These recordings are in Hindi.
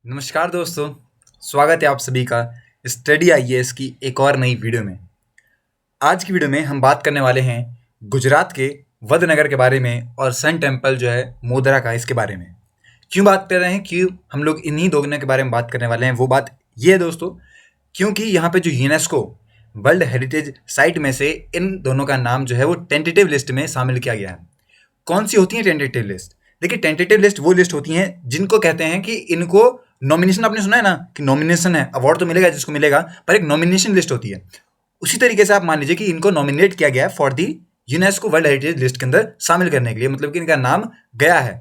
नमस्कार दोस्तों। स्वागत है आप सभी का स्टडी आईएएस की एक और नई वीडियो में। आज की वीडियो में हम बात करने वाले हैं गुजरात के वडनगर के बारे में और सन टेम्पल जो है मोधरा का, इसके बारे में। क्यों बात कर रहे हैं, क्यों हम लोग इन्हीं दोनों के बारे में बात करने वाले हैं, वो बात ये है दोस्तों, क्योंकि यहाँ पे जो यूनेस्को वर्ल्ड हेरिटेज साइट में से इन दोनों का नाम जो है वो टेंटेटिव लिस्ट में शामिल किया गया है। कौन सी होती है टेंटेटिव लिस्ट? देखिए, टेंटेटिव लिस्ट वो लिस्ट होती हैं जिनको कहते हैं कि इनको नॉमिनेशन, आपने सुना है ना कि नॉमिनेशन है, अवार्ड तो मिलेगा जिसको मिलेगा, पर एक नॉमिनेशन लिस्ट होती है। उसी तरीके से आप मान लीजिए कि इनको नॉमिनेट किया गया है for the UNESCO world heritage list के अंदर शामिल करने के लिए, मतलब कि इनका नाम गया है।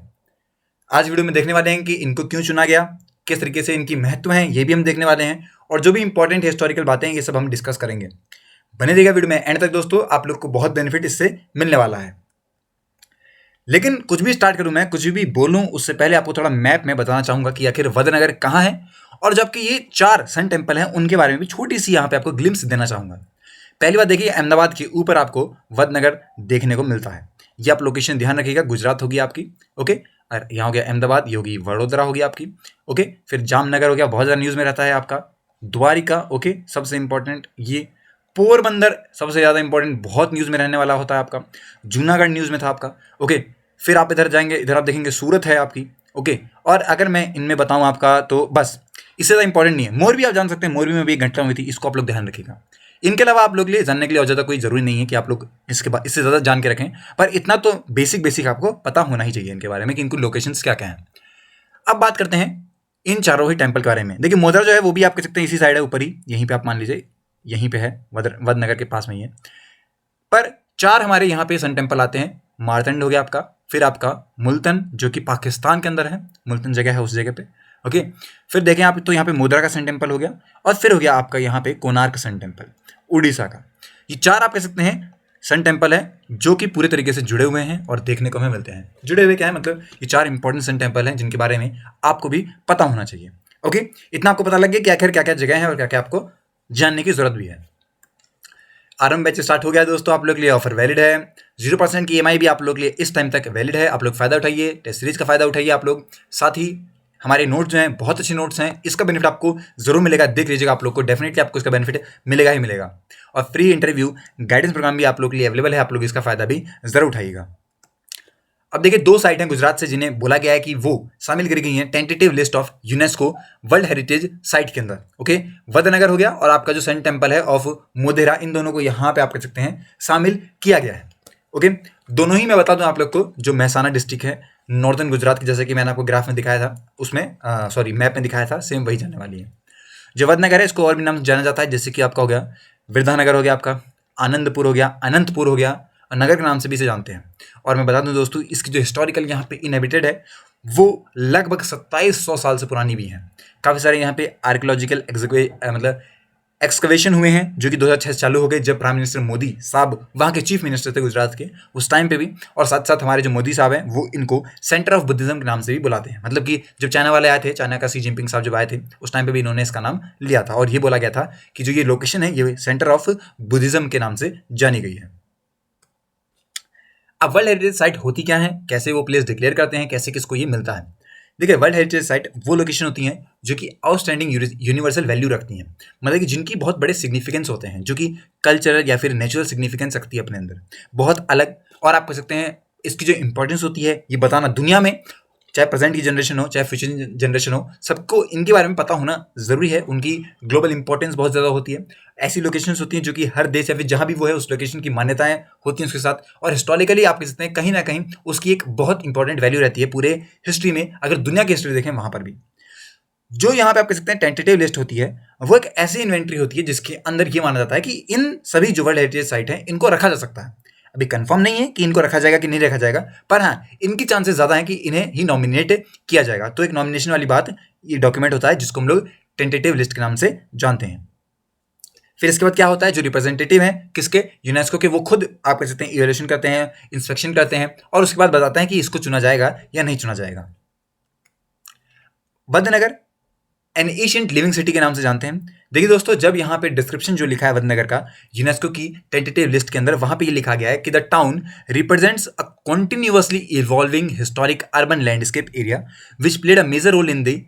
आज वीडियो में देखने वाले हैं कि इनको क्यों चुना गया, किस तरीके से इनकी महत्व है, ये भी हम देखने वाले हैं, और जो भी इंपॉर्टेंट हिस्टोरिकल बातें हैं ये सब हम डिस्कस करेंगे। बने रहिएगा वीडियो में एंड तक दोस्तों, आप लोग को बहुत बेनिफिट इससे मिलने वाला है। लेकिन कुछ भी स्टार्ट करूं, मैं कुछ भी बोलूं उससे पहले आपको थोड़ा मैप में बताना चाहूंगा कि आखिर वडनगर कहाँ है, और जो आपके ये 4 सन टेम्पल हैं उनके बारे में भी छोटी सी यहाँ पे आपको ग्लिम्स देना चाहूंगा। पहली बात देखिए, अहमदाबाद के ऊपर आपको वडनगर देखने को मिलता है। ये आप लोकेशन ध्यान रखिएगा, गुजरात होगी आपकी, ओके। और यहाँ हो गया अहमदाबाद, ये होगी वडोदरा होगी आपकी, ओके। फिर जामनगर हो गया, बहुत ज़्यादा न्यूज़ में रहता है आपका। द्वारिका, ओके, सबसे इंपॉर्टेंट ये। पोरबंदर सबसे ज़्यादा इंपॉर्टेंट, बहुत न्यूज़ में रहने वाला होता है आपका। जूनागढ़ न्यूज़ में था आपका, ओके। फिर आप इधर जाएंगे, इधर आप देखेंगे सूरत है आपकी, ओके। और अगर मैं इनमें बताऊं आपका तो बस, इससे ज़्यादा इंपॉर्टेंट नहीं है। मोरबी आप जान सकते हैं, मोरबी में भी एक घटना हुई थी, इसको आप लोग ध्यान रखिएगा। इनके अलावा आप लोग के लिए जानने के लिए और ज़्यादा कोई ज़रूरी नहीं है कि आप लोग इसके बाद इससे ज़्यादा जान के रखें, पर इतना तो बेसिक बेसिक आपको पता होना ही चाहिए इनके बारे में कि इनको लोकेशंस क्या क्या हैं। अब बात करते हैं इन चारों ही टेम्पल के बारे में। देखिए, मोधरा जो है वो भी आप कह सकते हैं इसी साइड है, ऊपर ही, यहीं पे आप मान लीजिए, यहीं पे है, वडनगर के पास में ही है। पर 4 हमारे यहाँ पे सन टेम्पल आते हैं। मारतंड हो गया आपका, फिर आपका मुल्तन जो कि पाकिस्तान के अंदर है, मुल्तन जगह है उस जगह पे, ओके। फिर देखें आप तो यहाँ पे मोधरा का सन टेम्पल हो गया, और फिर हो गया आपका यहाँ पे कोणार्क सन टेम्पल, उड़ीसा का। ये 4 आप कह सकते हैं सन टेम्पल है जो कि पूरे तरीके से जुड़े हुए हैं और देखने को हमें मिलते हैं। जुड़े हुए क्या है मतलब, ये 4 इंपॉर्टेंट सन टेम्पल हैं जिनके बारे में आपको भी पता होना चाहिए, ओके। इतना आपको पता लग गया कि आखिर क्या क्या जगह है और क्या क्या आपको जानने की जरूरत भी है। आरंभ बैच स्टार्ट हो गया दोस्तों, आप लोग के लिए ऑफर वैलिड है। 0% की ईएमआई भी आप लोग के लिए इस टाइम तक वैलिड है। आप लोग फायदा उठाइए, टेस्ट सीरीज का फायदा उठाइए आप लोग। साथ ही हमारे नोट्स जो हैं बहुत अच्छे नोट्स हैं, इसका बेनिफिट आपको जरूर मिलेगा। देख लीजिएगा, आप लोग को डेफिनेटली आपको इसका बेनिफिट मिलेगा ही मिलेगा। और फ्री इंटरव्यू गाइडेंस प्रोग्राम भी आप लोग के लिए अवेलेबल है, आप लोग इसका फायदा भी जरूर उठाइएगा। अब देखिए, 2 साइट हैं गुजरात से जिन्हें बोला गया है कि वो शामिल करी गई हैं tentative list of UNESCO world heritage site के अंदर, ओके। वडनगर हो गया और आपका जो सन टेम्पल है ऑफ मोधेरा, इन दोनों को यहाँ पे आप कह सकते हैं शामिल किया गया है, ओके। दोनों ही मैं बता दूं आप लोग को, जो महसाना डिस्ट्रिक्ट है नॉर्दर्न गुजरात की, जैसे कि मैंने आपको ग्राफ में दिखाया था, उसमें सॉरी मैप में दिखाया था, सेम वही जाने वाली है। जो वडनगर है इसको और भी नाम जाना जाता है, जैसे कि आपका हो गया वृद्धानगर हो गया, आपका आनंदपुर हो गया, अनंतपुर हो गया, और नगर के नाम से भी इसे जानते हैं। और मैं बता दूं दोस्तों, इसकी जो हिस्टोरिकल यहाँ पे इनहेबिटेड है वो लगभग 2700 साल से पुरानी भी है। काफ़ी सारे यहाँ पे आर्कियोलॉजिकल मतलब एक्सकवेशन हुए हैं जो कि 2006 से चालू हो गए, जब प्राइम मिनिस्टर मोदी साहब वहाँ के चीफ मिनिस्टर थे गुजरात के, उस टाइम पे भी। और साथ साथ हमारे जो मोदी साहब हैं वो इनको सेंटर ऑफ बुद्धिज्म के नाम से भी बुलाते हैं। मतलब कि जब चाइना वाले आए थे, चाइना का सी जिनपिंग साहब जब आए थे, उस टाइम पे भी इन्होंने इसका नाम लिया था, और ये बोला गया था कि जो ये लोकेशन है ये सेंटर ऑफ बुद्धिज्म के नाम से जानी गई है। अब वर्ल्ड हेरिटेज साइट होती क्या है, कैसे वो प्लेस डिक्लेयर करते हैं, कैसे किसको ये मिलता है। देखिए, वर्ल्ड हेरिटेज साइट वो लोकेशन होती हैं जो कि आउटस्टैंडिंग यूनिवर्सल वैल्यू रखती हैं, मतलब कि जिनकी बहुत बड़े सिग्निफिकेंस होते हैं, जो कि कल्चरल या फिर नेचुरल सिग्निफिकेंस रखती है अपने अंदर बहुत अलग। और आप कह सकते हैं इसकी जो इंपॉर्टेंस होती है ये बताना दुनिया में, चाहे प्रेजेंट की जनरेशन हो चाहे फ्यूचर जनरेशन हो, सबको इनके बारे में पता होना ज़रूरी है। उनकी ग्लोबल इंपॉर्टेंस बहुत ज़्यादा होती है। ऐसी लोकेशंस होती हैं जो कि हर देश या फिर जहाँ भी वो है उस लोकेशन की मान्यताएं होती हैं उसके साथ, और हिस्टोरिकली आप कह सकते हैं कहीं ना कहीं उसकी एक बहुत इंपॉर्टेंट वैल्यू रहती है पूरे हिस्ट्री में। अगर दुनिया की हिस्ट्री देखें वहाँ पर भी जो यहाँ पे आप कह सकते हैं टेंटेटिव लिस्ट होती है, वो एक ऐसी इन्वेंट्री होती है जिसके अंदर ये माना जाता है कि इन सभी जो वर्ल्ड हेरिटेज साइट है इनको रखा जा सकता है। अभी कंफर्म नहीं है कि इनको रखा जाएगा कि नहीं रखा जाएगा, पर हाँ इनकी चांसेस ज़्यादा हैं कि इन्हें ही नॉमिनेट किया जाएगा। तो एक नॉमिनेशन वाली बात, ये डॉक्यूमेंट होता है जिसको हम लोग टेंटेटिव लिस्ट के नाम से जानते हैं। फिर इसके बाद क्या होता है, जो रिप्रेजेंटेटिव हैं किसके, यूनेस्को के, वो खुद आप कह सकते हैं इवैल्यूएशन करते हैं, इंस्पेक्शन करते हैं, और उसके बाद बताते हैं कि इसको चुना जाएगा या नहीं चुना जाएगा। Vadnagar an ancient living city के नाम से जानते हैं। देखिए दोस्तों, जब यहाँ पे डिस्क्रिप्शन जो लिखा है वडनगर का यूनेस्को की टेंटेटिव लिस्ट के अंदर, वहाँ पे ये लिखा गया है कि the town represents a continuously evolving historic urban landscape area which played a major role in the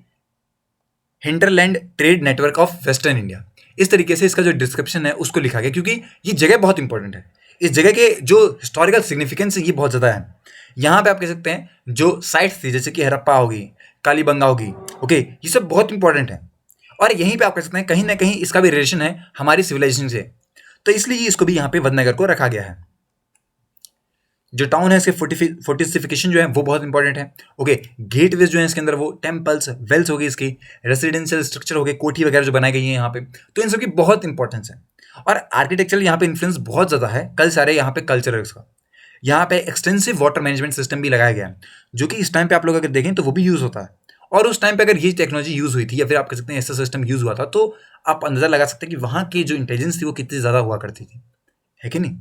hinterland trade network of western India. इस तरीके से इसका जो डिस्क्रिप्शन है उसको लिखा गया, क्योंकि ये जगह बहुत इंपॉर्टेंट है। इस जगह के जो हिस्टोरिकल सिग्निफिकेंस है ये बहुत ज़्यादा है। यहाँ पे आप कह सकते हैं जो साइट्स थी जैसे कि हड़प्पा होगी, कालीबंगा होगी, ओके, ये सब बहुत इंपॉर्टेंट है। और यहीं पे आप कह सकते हैं कहीं ना कहीं इसका भी रिलेशन है हमारी सिविलाइजेशन से, तो इसलिए इसको भी यहाँ पे वडनगर को रखा गया है। जो टाउन है इसके फोर्टिफिकेशन जो है वो बहुत इंपॉर्टेंट है। ओके, गेटवेज जो है इसके अंदर वो टेम्पल्स, वेल्स हो गई, इसकी रेसिडेंशियल स्ट्रक्चर हो गए, कोठी वगैरह जो बनाई गई है यहाँ पे, तो इन सब की बहुत इंपॉर्टेंस है। और आर्किटेक्चर यहाँ पे इन्फ्लुएंस बहुत ज़्यादा है कल सारे यहाँ पे कल्चरल्स का। यहाँ पे एक्सटेंसिव वाटर मैनेजमेंट सिस्टम भी लगाया गया है, जो कि इस टाइम पे आप लोग अगर देखें तो वो भी यूज़ होता है। और उस टाइम पे अगर ये टेक्नोलॉजी यूज़ हुई थी या फिर आप कह सकते हैं ऐसा सिस्टम यूज़ हुआ था, तो आप अंदाजा लगा सकते हैं कि वहाँ की जो इंटेलिजेंस थी वो कितनी ज़्यादा हुआ करती थी, है कि नहीं।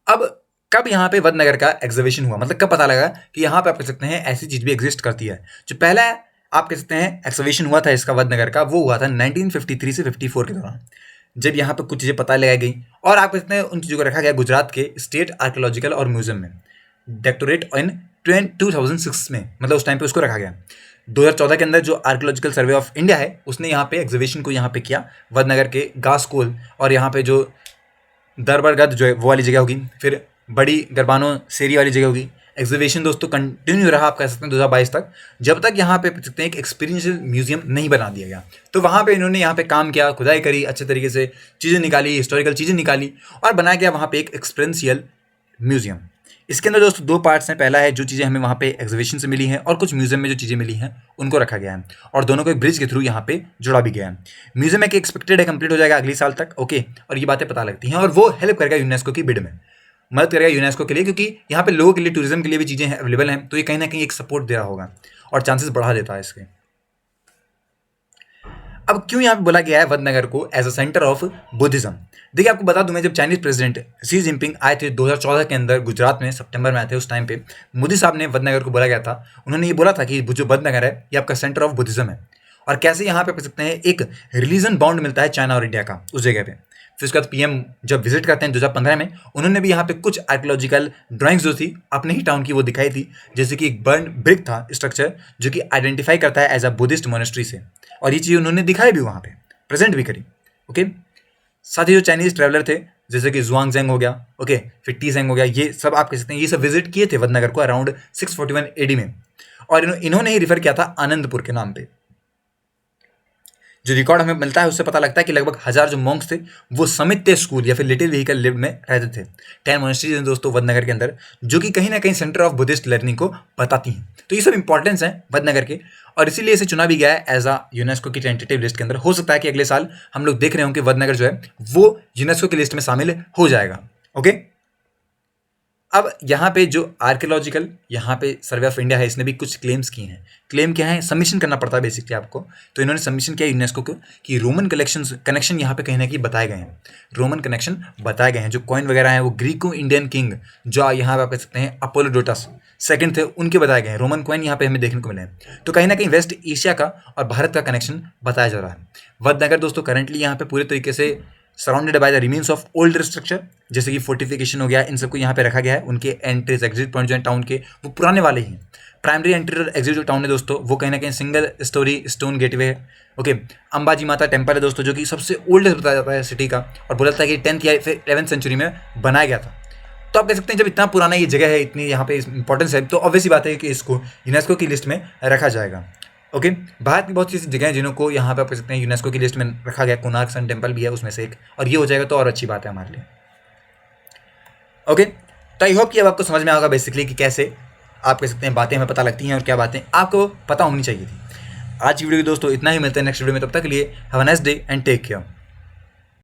अब कब यहाँ पे वडनगर का एग्जीबिशन हुआ, मतलब कब पता लगा कि यहाँ पे आप कह सकते हैं ऐसी चीज़ भी एग्जिस्ट करती है। जो पहला आप कह सकते हैं एक्सहिबिशन हुआ था इसका वडनगर का, वो हुआ था 1953 से 54 के दौरान, जब यहाँ पे कुछ चीज़ें पता लगाई गई और आप कह सकते हैं उन चीज़ों को रखा गया गुजरात के स्टेट आर्कियोलॉजिकल और म्यूजियम में, डायरेक्टोरेट इन 2006 में, मतलब उस टाइम पे उसको रखा गया। 2014 के अंदर जो आर्कियोलॉजिकल सर्वे ऑफ इंडिया है उसने यहाँ पे एग्जीबिशन को यहाँ पे किया, वडनगर के गासकोल और यहाँ पे जो दरबारगढ़ जो है वो वाली जगह होगी, फिर बड़ी गरबानो सेरी वाली जगह होगी। एग्जीबिशन दोस्तों कंटिन्यू रहा आप कह सकते हैं 2022 तक, जब तक यहाँ पे सकते हैं एक एक्सपीरियंशियल म्यूजियम नहीं बना दिया गया। तो वहाँ पे इन्होंने यहाँ पे काम किया, खुदाई करी, अच्छे तरीके से चीज़ें निकाली, हिस्टोरिकल चीज़ें निकाली और बनाया गया वहाँ पे एक एक्सपीरियंशियल म्यूजियम। इसके अंदर दोस्तों दो पार्ट्स हैं। पहला है जो चीज़ें हमें वहाँ पे एग्जीबिशन से मिली हैं और कुछ म्यूजियम में जो चीज़ें मिली हैं उनको रखा गया है, और दोनों को एक ब्रिज के थ्रू यहाँ पे जोड़ा भी गया है। म्यूजियम एक एक्सपेक्टेड है कंप्लीट हो जाएगा अगले साल तक, ओके, और ये बातें पता लगती हैं और वो हेल्प करेगा यूनेस्को की बिड में, मदद करेगा यूनेस्को के लिए, क्योंकि यहाँ पे लोगों के लिए, टूरिज्म के लिए भी चीज़ें अवेलेबल हैं, तो ये कहीं ना कहीं एक सपोर्ट दे रहा होगा और चांसेस बढ़ा देता है इसके। अब क्यों यहाँ पे बोला गया है वडनगर को as a centre of Buddhism. देखिए आपको बता दूं मैं, जब चाइनीज प्रेसिडेंट शी जिनपिंग आए थे 2014 के अंदर गुजरात में, सितंबर में आए थे, उस टाइम पे मोदी साहब ने वडनगर को बोला गया था, उन्होंने ये बोला था कि जो वडनगर है ये आपका सेंटर ऑफ बुद्धिज्म है। और कैसे यहाँ पे कह सकते हैं एक रिलीजन बाउंड मिलता है चाइना और इंडिया का उस जगह पे। फिर उसके बाद पीएम जब विजिट करते हैं 2015 में, उन्होंने भी यहाँ पे कुछ आर्कियोलॉजिकल ड्राइंग्स जो थी अपने ही टाउन की वो दिखाई थी, जैसे कि एक बर्न ब्रिक था स्ट्रक्चर जो कि आइडेंटिफाई करता है एज अ बुद्धिस्ट मोनेस्ट्री से, और ये चीज़ उन्होंने दिखाई भी वहाँ पे प्रेजेंट भी करी। ओके, साथ ही जो चाइनीज ट्रैवलर थे जैसे कि जुआंगजेंग हो गया, ओके, फिर टीजेंग हो गया, ये सब आप कह सकते हैं ये सब विजिट किए थे वडनगर को अराउंड 641 AD में, और इन्होंने ही रिफर किया था आनंदपुर के नाम पे। जो रिकॉर्ड हमें मिलता है उससे पता लगता है कि लगभग 1000 जो मॉन्क्स थे वो समित्य स्कूल या फिर लिटिल व्हीकल लिव में रहते थे। 10 मोनेस्ट्रीज हैं दोस्तों वडनगर के अंदर, जो कि कहीं ना कहीं सेंटर ऑफ बुद्धिस्ट लर्निंग को बताती हैं। तो ये सब इंपॉर्टेंस है वडनगर के, और इसीलिए इसे चुना भी गया है एज अ यूनेस्को की टेंटेटिव लिस्ट के अंदर। हो सकता है कि अगले साल हम लोग देख रहे हों कि वडनगर जो है वो यूनेस्को की लिस्ट में शामिल हो जाएगा। ओके, अब यहाँ पे जो आर्कियोलॉजिकल यहाँ पे सर्वे ऑफ इंडिया है इसने भी कुछ क्लेम्स किए हैं। क्लेम क्या है, सबमिशन करना पड़ता है बेसिकली आपको, तो इन्होंने सबमिशन किया यूनेस्को को कि रोमन कनेक्शन यहाँ पे कहीं ना कहीं बताए गए हैं, रोमन कनेक्शन बताए गए हैं। जो कॉइन वगैरह हैं वो ग्रीको इंडियन किंग जो यहाँ पे आप कह सकते हैं अपोलोडोटस सेकंड थे उनके बताए गए हैं, रोमन कॉइन यहाँ पे हमें देखने को मिले हैं। तो कहीं ना कहीं वेस्ट एशिया का और भारत का कनेक्शन बताया जा रहा है। वडनगर दोस्तों करंटली यहाँ पे पूरे तरीके से surrounded by the remains of old structure, जैसे कि फोर्टिफिकेशन हो गया, इन सबको यहाँ पे रखा गया है। उनके एंट्रीज एग्जिट पॉइंट जो है टाउन के वो पुराने वाले ही हैं। प्राइमरी एंट्री और एग्जिट जो टाउन है दोस्तों वो कहीं ना कहीं सिंगल स्टोरी स्टोन गेटवे है। ओके, अंबाजी माता टेम्पल है दोस्तों जो कि सबसे ओल्डेस्ट बताया जाता है सिटी का, और बोला जाता है कि 10th या फिर 11th सेंचुरी में बनाया गया था। तो आप कह सकते हैं जब इतना पुराना ये जगह है, इतनी यहाँ पे इंपॉर्टेंस है, तो ऑब्वियस ही बात है कि इसको यूनेस्को की लिस्ट में रखा जाएगा। ओके, भारत की बहुत सी जगह हैं जिनको यहाँ पे आप कह सकते हैं यूनेस्को की लिस्ट में रखा गया। कोणार्क सन टेम्पल भी है उसमें से एक, और ये हो जाएगा तो और अच्छी बात है हमारे लिए। ओके, तो आई होप कि अब आपको समझ में आएगा बेसिकली कि कैसे आप कह सकते हैं बातें हमें पता लगती हैं और क्या बातें आपको पता होनी चाहिए थी। आज की वीडियो दोस्तों इतना ही, मिलते हैं नेक्स्ट वीडियो में, तब तक के लिए have a nice day and take care.